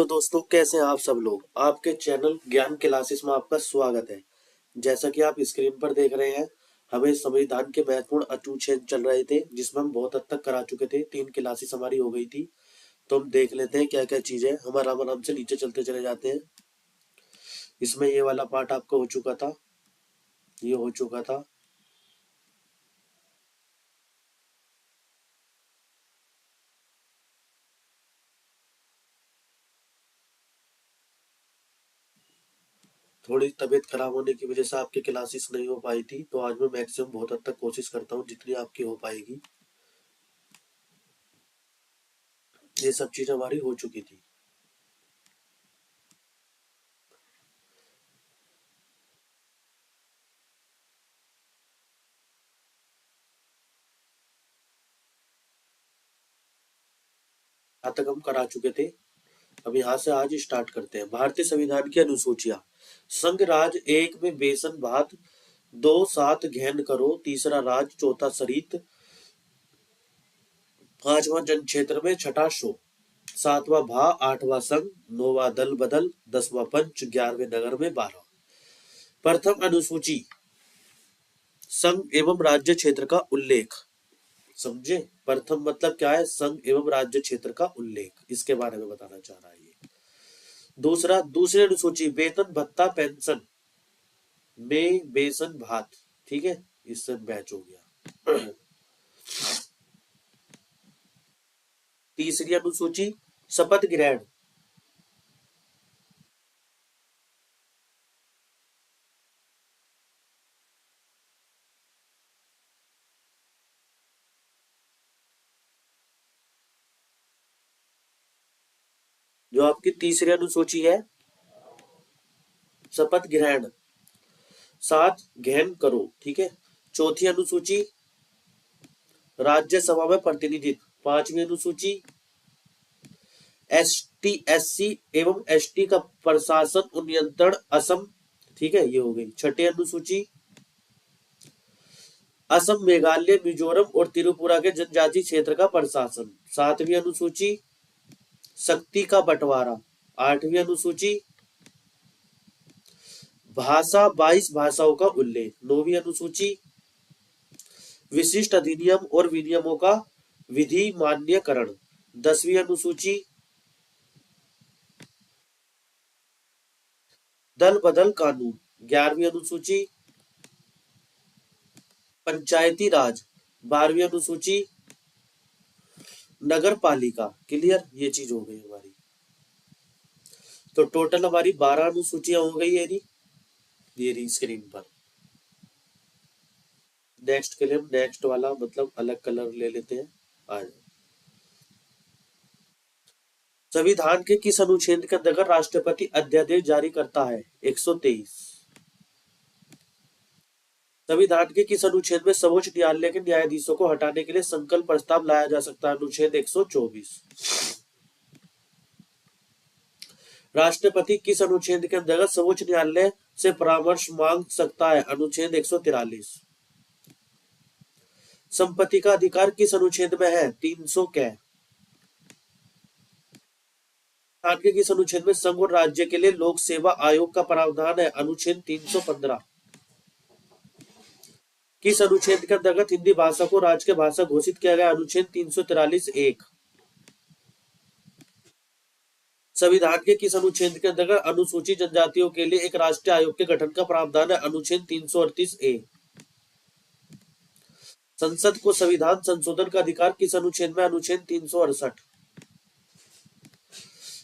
तो दोस्तों, कैसे हैं आप सब लोग। आपके चैनल ज्ञान क्लासेस में आपका स्वागत है। जैसा कि आप स्क्रीन पर देख रहे हैं, हमें संविधान के महत्वपूर्ण अनुच्छेद चल रहे थे, जिसमें हम बहुत हद तक करा चुके थे। 3 क्लासेस हमारी हो गई थी। तो हम देख लेते हैं क्या क्या चीजें। हम आराम आराम से नीचे चलते चले जाते हैं। इसमें ये वाला पार्ट आपका हो चुका था, ये हो चुका था। थोड़ी तबीयत खराब होने की वजह से आपकी क्लासेस नहीं हो पाई थी, तो आज मैं मैक्सिमम बहुत हद तक कोशिश करता हूँ जितनी आपकी हो पाएगी। ये सब चीज हमारी हो चुकी थी। यहाँ तक हम करा चुके थे। अब यहाँ से आज स्टार्ट करते हैं। भारतीय संविधान की अनुसूचियां। संघ राज एक में बेसन भात, दो सात घेन करो, तीसरा राज, चौथा सरित, पांचवा जन क्षेत्र में, छठा शो, सातवां भा, आठवां संघ, नौवां दल बदल, 10वां पंच, 11वें नगर में, 12। प्रथम अनुसूची, संघ एवं राज्य क्षेत्र का उल्लेख। समझे, प्रथम मतलब क्या है, संघ एवं राज्य क्षेत्र का उल्लेख, इसके बारे में बताना चाह रहा है ये। दूसरा, दूसरी अनुसूची, वेतन भत्ता पेंशन में बेसन भात। ठीक है, इससे मैच हो गया। तीसरी अनुसूची, शपथ ग्रहण। जो आपकी तीसरी अनुसूची है, शपथ ग्रहण। सात, गहन करो। ठीक है। चौथी अनुसूची, राज्यसभा में प्रतिनिधित्व। पांचवी अनुसूची, एसटी एससी एवं एसटी का प्रशासन और नियंत्रण असम। ठीक है, ये हो गई। छठी अनुसूची, असम, मेघालय, मिजोरम और त्रिपुरा के जनजातीय क्षेत्र का प्रशासन। सातवीं अनुसूची, शक्ति का बंटवारा। आठवीं अनुसूची, भाषा, 22 भाषाओं का उल्लेख। नौवीं अनुसूची, विशिष्ट अधिनियम और विनियमों का विधि मान्यकरण। 10वीं अनुसूची, दल बदल कानून। 11वीं अनुसूची, पंचायती राज। 12वीं अनुसूची, नगर पालिका। क्लियर, ये चीज हो गई हमारी। तो टोटल हमारी 12 अनुसूचियां हो गई है। ये रही स्क्रीन पर। नेक्स्ट के लिए हम नेक्स्ट वाला मतलब अलग कलर ले लेते हैं। आ जाओ। संविधान के किस अनुच्छेद के अंतर्गत राष्ट्रपति अध्यादेश जारी करता है? 123। संविधान के किस अनुच्छेद में सर्वोच्च न्यायालय के न्यायाधीशों को हटाने के लिए संकल्प प्रस्ताव लाया जा सकता है? अनुच्छेद 124। राष्ट्रपति किस अनुच्छेद के अंतर्गत सर्वोच्च न्यायालय से परामर्श मांग सकता है? अनुच्छेद 143। संपत्ति का अधिकार किस अनुच्छेद में है? 300 कै। संविधान के किस अनुच्छेद में संघ और राज्य के लिए लोक सेवा आयोग का प्रावधान है? अनुच्छेद 315। किस अनुच्छेद के अंतर्गत हिंदी भाषा को राजकीय भाषा घोषित किया गया? अनुच्छेद 343(1). संविधान के किस अनुच्छेद के अंतर्गत अनुसूचित जनजातियों के लिए एक राष्ट्रीय आयोग के गठन का प्रावधान है? अनुच्छेद 338(a). संसद को संविधान संशोधन का अधिकार किस अनुच्छेद में? अनुच्छेद 368।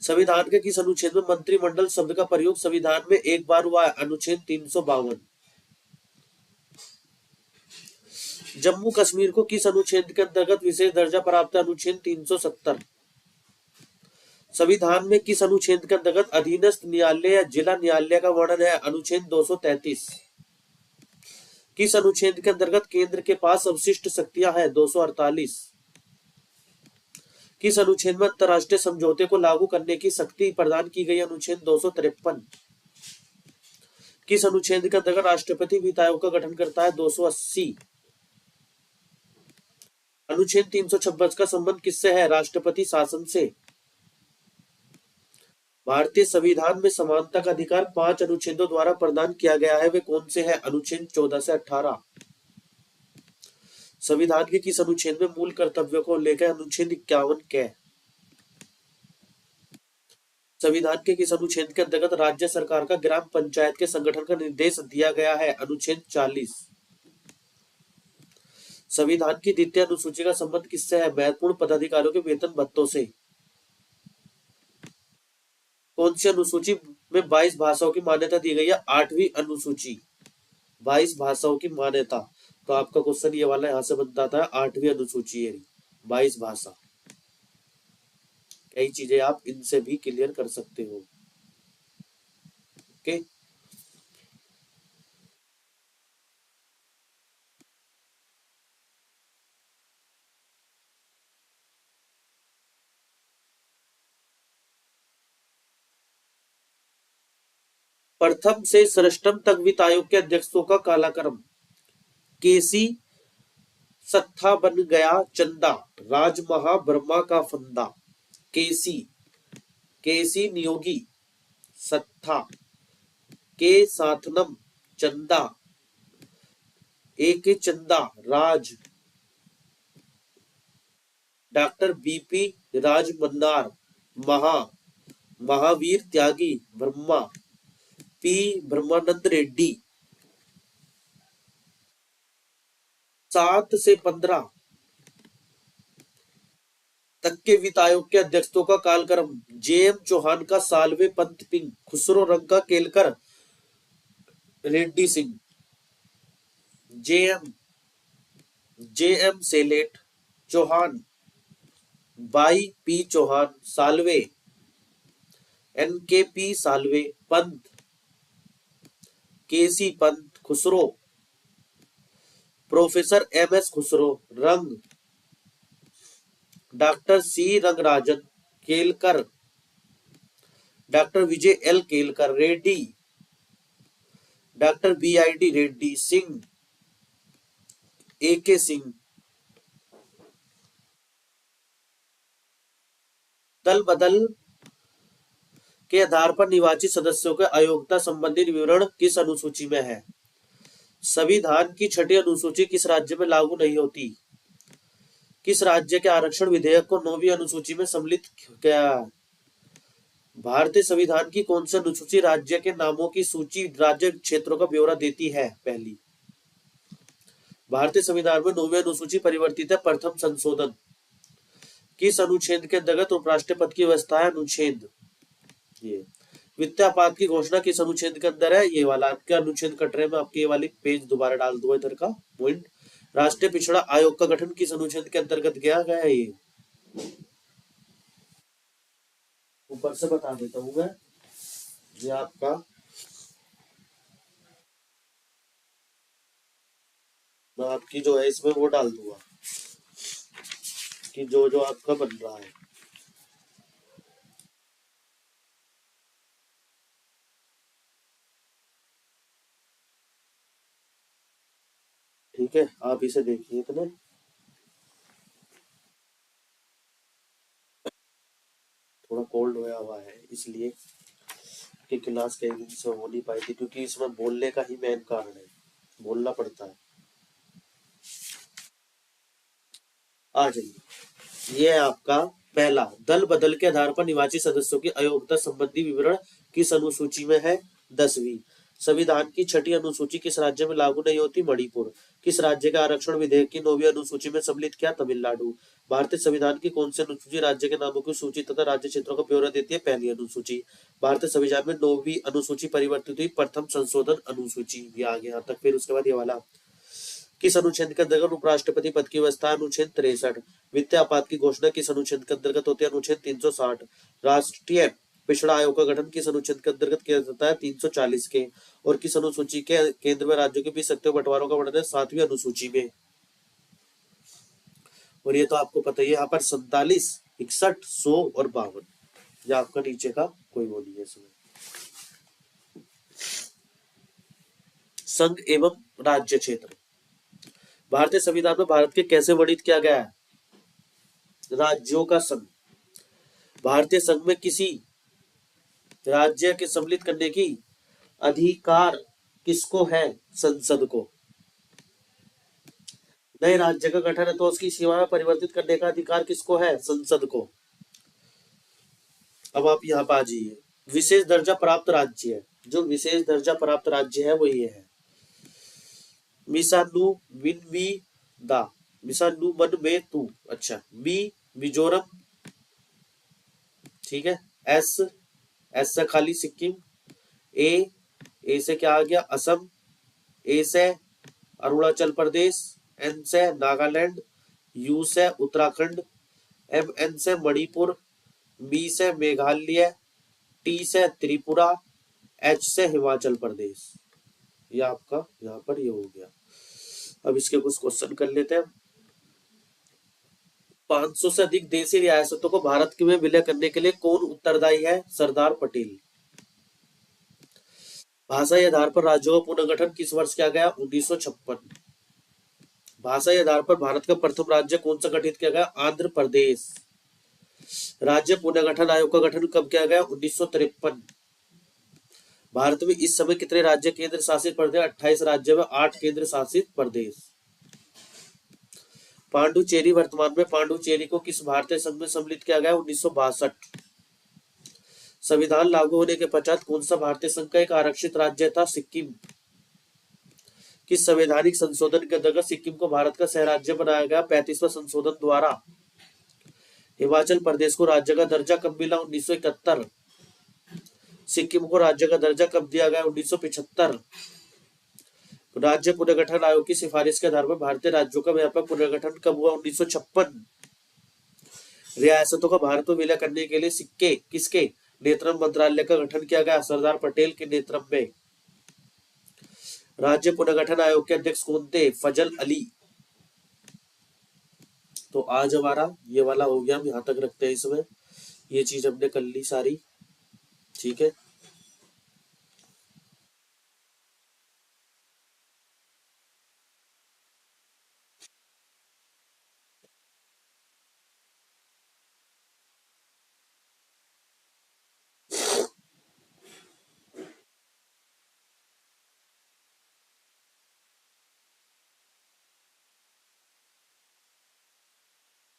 संविधान के किस अनुच्छेद में मंत्रिमंडल शब्द का प्रयोग संविधान में एक बार हुआ है? अनुच्छेद 352। जम्मू कश्मीर को किस अनुच्छेद के अंतर्गत विशेष दर्जा प्राप्त है? अनुच्छेद 370। संविधान में किस अनुच्छेद के अंतर्गत अधीनस्थ न्यायालय या जिला न्यायालय का वर्णन है? अनुच्छेद 233। किस अनुच्छेद के अंतर्गत केंद्र के पास अवशिष्ट शक्तियां हैं? 248। किस अनुच्छेद में अंतरराष्ट्रीय समझौते को लागू करने की शक्ति प्रदान की गई? अनुच्छेद 253। किस अनुच्छेद के अंतर्गत राष्ट्रपति वित्त आयोग का गठन करता है? 280। अनुच्छेद 326 का संबंध किससे है? राष्ट्रपति शासन से। भारतीय संविधान में समानता का अधिकार 5 अनुच्छेदों द्वारा प्रदान किया गया है, वे कौन से हैं? अनुच्छेद 14 से 18। संविधान के किस अनुच्छेद में मूल कर्तव्यों को लेकर अनुच्छेद 51 के? संविधान के किस अनुच्छेद के अंतर्गत राज्य सरकार का ग्राम पंचायत के संगठन का निर्देश दिया गया है? अनुच्छेद 40। संविधान की द्वितीय अनुसूची का संबंध किससे है? महत्वपूर्ण पदाधिकारियों के वेतन भत्तों से। कौन सी अनुसूची में 22 भाषाओं की मान्यता दी गई है? 8वीं अनुसूची। 22 भाषाओं की मान्यता। तो आपका क्वेश्चन ये वाला यहां से बनता था, 8वीं अनुसूची है 22 भाषा। कई चीजें आप इनसे भी क्लियर कर सकते हो। ओके, प्रथम से षष्ठम तक वित्त आयोग के अध्यक्षों का कालक्रम। केसी सत्था बन गया चंदा, राजमहा ब्रह्मा का फंदा। केसी, केसी नियोगी, सत्था, के साथनम, चंदा, एक चंदा, राज, डॉक्टर बीपी राजमन्नार, महा, महावीर त्यागी, ब्रह्मा, पी ब्रह्मानंद रेड्डी। 7 से 15 तक के वित्त आयोग के अध्यक्षों का कालक्रम। जेएम चौहान का साल्वे पंत पिंग, खुसरो रंग का केलकर रेड्डी सिंह। जेएम जेएम सेलेट, चौहान बाई P Chauhan, Salve NK P Salve, Pant KC Pant, Khusro professor MS Khusro, Rang doctor C Rangarajan, Kelkar doctor Vijay L Kelkar, Reddy doctor BID Reddy, Singh AK Singh. दल बदल के आधार पर निर्वाचित सदस्यों के अयोग्यता संबंधी विवरण किस अनुसूची में है? संविधान की 6ठी अनुसूची किस राज्य में लागू नहीं होती? किस राज्य के आरक्षण विधेयक को 9वीं अनुसूची में सम्मिलित किया? भारतीय संविधान की कौन सी अनुसूची राज्य के नामों की सूची राज्य क्षेत्रों का ब्यौरा देती है? पहली। भारतीय संविधान में 9वीं अनुसूची परिवर्तित है। प्रथम संशोधन किस अनुच्छेद के अंतर्गत उपराष्ट्रपति की व्यवस्था है? अनुच्छेद ये। वित्तापात की घोषणा किस अनुच्छेद के अंदर है? ये वाला। आपके अनुच्छेद कट रहे, मैं आपके ये वाली पेज दोबारा डाल दूंगा इधर का पॉइंट। राष्ट्रीय पिछड़ा आयोग का गठन किस अनुच्छेद के अंतर्गत किया गया है? ये ऊपर से बता देता हूं मैं, ये आपका मैं आपकी जो है इसमें वो डाल दूंगा कि जो जो आपका बन रहा है। ठीक है, आप इसे देखिए। इतने थोड़ा कोल्ड होया हुआ है इसलिए कि क्लास कई दिन से हो नहीं पाई थी, क्योंकि इसमें बोलने का ही मेन कारण है, बोलना पड़ता है। आ जाइए, ये आपका पहला। दल बदल के आधार पर निर्वाचित सदस्यों की अयोग्यता संबंधी विवरण किस अनुसूची में है? 10वीं। संविधान की 6ठी अनुसूची किस राज्य में लागू नहीं होती? मणिपुर। किस राज्य का आरक्षण विधेयक की 9वीं अनुसूची में सम्मिलित किया? तमिलनाडु। भारतीय संविधान की कौन सी अनुसूची राज्य के नामों की सूची तथा राज्य क्षेत्रों का ब्यौरा देती है? पहली अनुसूची। भारतीय संविधान में 9वीं अनुसूची परिवर्तित हुई। प्रथम संशोधन अनुसूची। ये आ गया यहाँ तक। फिर उसके बाद ये वाला किस अनुच्छेद के अंतर्गत उपराष्ट्रपति पद की व्यवस्था? अनुच्छेद 63। वित्तीय आपात की घोषणा किस अनुच्छेद के अंतर्गत होती है? अनुच्छेद 360। राष्ट्रीय पिछड़ा आयोग का गठन किस अनुच्छेद के अंतर्गत किया जाता है? 340 के। और किस अनुसूची के केंद्र में राज्यों के बीच सत्ता बंटवारों का वर्णन है? 7वीं अनुसूची में। और ये तो आपको पता ही है, यहाँ पर 47, 61, 100 और 52। ये आपका नीचे का कोई वो नहीं है इसमें। संघ एवं राज्य क्षेत्र। भारतीय संविधान में भारत के कैसे वर्णित किया गया है? राज्यों का संघ। भारतीय संघ में किसी राज्य के सम्मिलित करने की अधिकार किसको है? संसद को। नए राज्य का गठन है तो उसकी सीमाएं परिवर्तित करने का अधिकार किसको है? संसद को। अब आप यहाँ पे आ जाइए, विशेष दर्जा प्राप्त राज्य है। जो विशेष दर्जा प्राप्त राज्य है वो ये है, मिसानु विनवी दा, मिसानु मन में तू, अच्छा, मी मिजोरम, ठीक है, एस एस से खाली सिक्किम, ए से क्या आ गया? असम, ए से अरुणाचल प्रदेश, एन से नागालैंड, यू से उत्तराखंड, एम एन से मणिपुर, बी से मेघालय, टी से त्रिपुरा, एच से हिमाचल प्रदेश। ये आपका यहाँ पर ये हो गया। अब इसके कुछ क्वेश्चन कर लेते हैं। 500 से अधिक देशी रियासतों को भारत में विलय करने के लिए कौन उत्तरदायी है? सरदार पटेल। भाषा के आधार पर राज्यों का पुनर्गठन किस वर्ष किया गया? 1956। भाषा के आधार पर भारत का प्रथम राज्य कौन सा गठित किया गया? आंध्र प्रदेश। राज्य पुनर्गठन आयोग का गठन कब किया गया? 1953। भारत में इस समय कितने राज्य केंद्र शासित प्रदेश? 28 राज्य में 8 केंद्र शासित प्रदेश। पांडुचेरी, वर्तमान में पांडुचेरी को किस भारतीय संघ में सम्मिलित किया गया? 1962। संविधान लागू होने के पश्चात कौन सा भारतीय संघ का एक आरक्षित राज्य था? सिक्किम। किस संवैधानिक संशोधन के अंतर्गत सिक्किम को भारत का सह राज्य बनाया गया? 35वां संशोधन द्वारा। हिमाचल प्रदेश को राज्य का दर्जा कब मिला? 1971। सिक्किम को राज्य का दर्जा कब दिया गया? 1975। राज्य पुनर्गठन आयोग की सिफारिश के आधार पर भारतीय राज्यों का व्यापक पुनर्गठन कब हुआ? 1956। रियासतों का भारत में विलय करने के लिए सिक्के किसके नेतृत्व मंत्रालय का गठन किया गया? सरदार पटेल के नेतृत्व में। राज्य पुनर्गठन आयोग के अध्यक्ष कौन थे? फजल अली। तो आज हमारा ये वाला हो गया, हम यहाँ तक रखते हैं इसमें। ये चीज हमने कर ली सारी, ठीक है।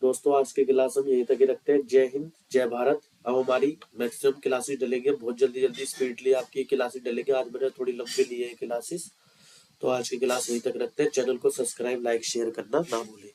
दोस्तों आज के क्लास हम यहीं तक ही रखते हैं। जय हिंद, जय भारत। अब हमारी मैक्सिमम क्लासेस डलेंगे, बहुत जल्दी स्पीडली आपकी क्लासेस डलेंगे। आज मैंने थोड़ी लंबी ली है क्लासेस, तो आज की क्लास यहीं तक रखते हैं। चैनल को सब्सक्राइब, लाइक, शेयर करना ना भूलें।